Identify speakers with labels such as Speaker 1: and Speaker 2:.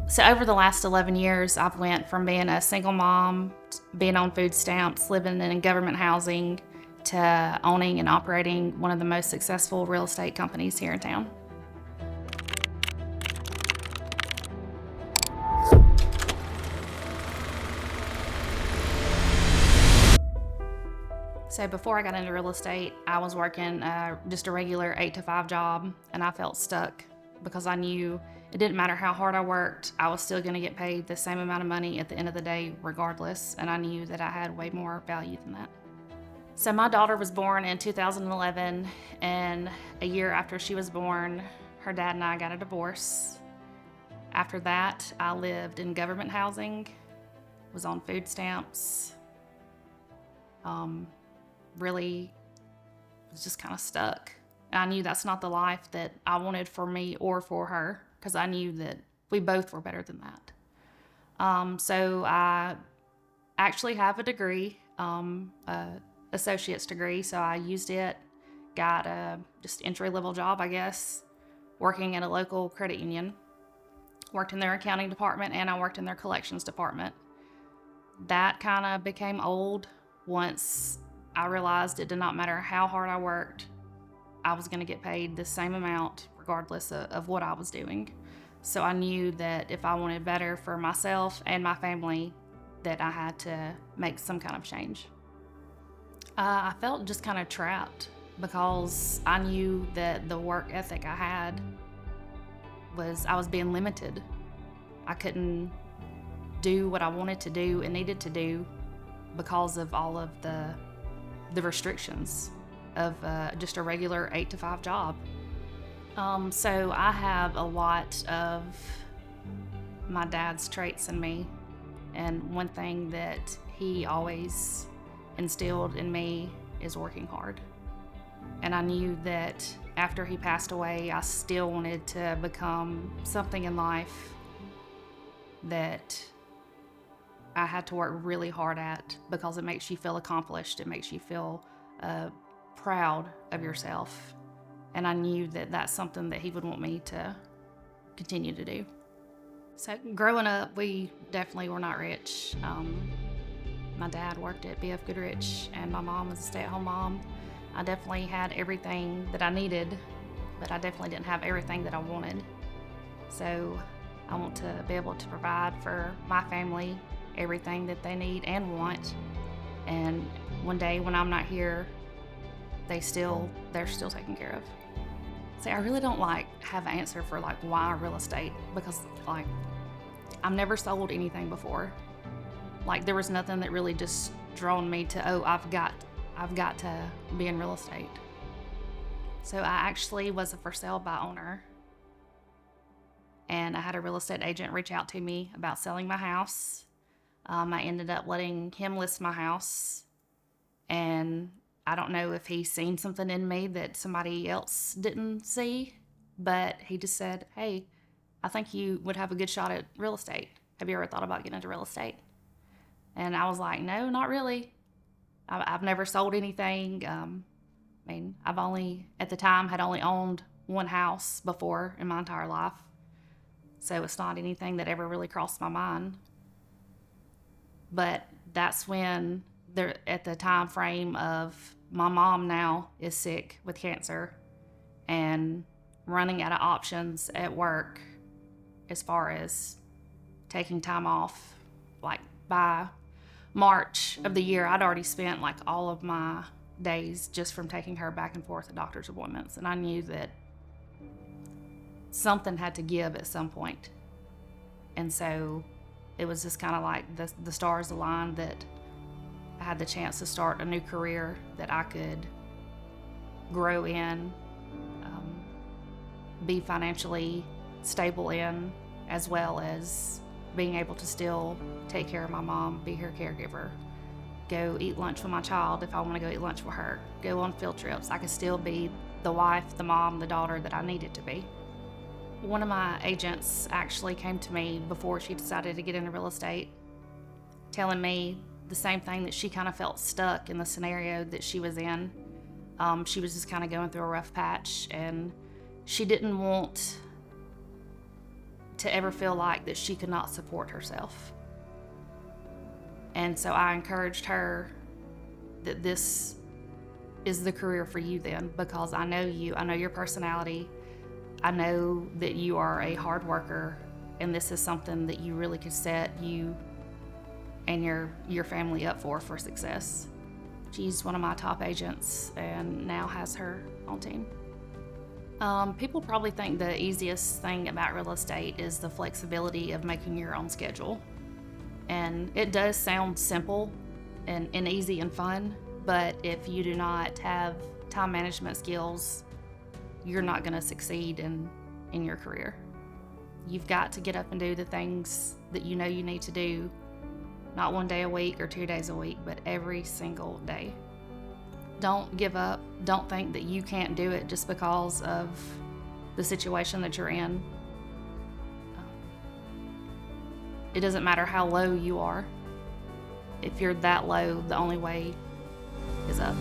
Speaker 1: So over the last 11 years, I've went from being a single mom, being on food stamps, living in government housing, to owning and operating one of the most successful real estate companies here in town. So before I got into real estate, I was working just a regular 8-to-5 job, and I felt stuck because I knew it didn't matter how hard I worked, I was still gonna get paid the same amount of money at the end of the day regardless, and I knew that I had way more value than that. So my daughter was born in 2011, and a year after she was born, her dad and I got a divorce. After that, I lived in government housing, was on food stamps, really was just kind of stuck. And I knew that's not the life that I wanted for me or for her, because I knew that we both were better than that. So I actually have a degree, associate's degree, so I used it, got a just entry-level job, I guess, working at a local credit union. Worked in their accounting department, and I worked in their collections department. That kind of became old once I realized it did not matter how hard I worked, I was going to get paid the same amount regardless of what I was doing. So I knew that if I wanted better for myself and my family, that I had to make some kind of change. I felt just kind of trapped because I knew that the work ethic I had I was being limited. I couldn't do what I wanted to do and needed to do because of all of the restrictions of just a regular 8-to-5 job. So I have a lot of my dad's traits in me, and one thing that he always instilled in me is working hard. And I knew that after he passed away, I still wanted to become something in life that I had to work really hard at, because it makes you feel accomplished. It makes you feel proud of yourself. And I knew that that's something that he would want me to continue to do. So growing up, we definitely were not rich. My dad worked at BF Goodrich, and my mom was a stay-at-home mom. I definitely had everything that I needed, but I definitely didn't have everything that I wanted. So I want to be able to provide for my family everything that they need and want. And one day when I'm not here, they're still taken care of. See, I really don't have an answer for why real estate, because I've never sold anything before. There was nothing that really just drawn me to, I've got to be in real estate. So I actually was a for sale by owner, and I had a real estate agent reach out to me about selling my house. I ended up letting him list my house, and I don't know if he's seen something in me that somebody else didn't see, but he just said, "Hey, I think you would have a good shot at real estate. Have you ever thought about getting into real estate?" And I was like, "No, not really. I've never sold anything. I've only, at the time, had only owned one house before in my entire life. So it's not anything that ever really crossed my mind." But that's when at the time frame of my mom now is sick with cancer and running out of options at work as far as taking time off. By March of the year, I'd already spent all of my days just from taking her back and forth to doctor's appointments. And I knew that something had to give at some point. And so it was just kind of the stars aligned that I had the chance to start a new career that I could grow in, be financially stable in, as well as being able to still take care of my mom, be her caregiver, go eat lunch with my child if I want to go eat lunch with her, go on field trips. I could still be the wife, the mom, the daughter that I needed to be. One of my agents actually came to me before she decided to get into real estate, telling me the same thing, that she kind of felt stuck in the scenario that she was in. She was just kind of going through a rough patch, and she didn't want to ever feel like that she could not support herself. And so I encouraged her that this is the career for you then, because I know you, I know your personality, I know that you are a hard worker, and this is something that you really could set you and your family up for success. She's one of my top agents and now has her own team. People probably think the easiest thing about real estate is the flexibility of making your own schedule. And it does sound simple and easy and fun, but if you do not have time management skills, you're not going to succeed in your career. You've got to get up and do the things that you know you need to do, not 1 day a week or 2 days a week, but every single day. Don't give up. Don't think that you can't do it just because of the situation that you're in. It doesn't matter how low you are. If you're that low, the only way is up.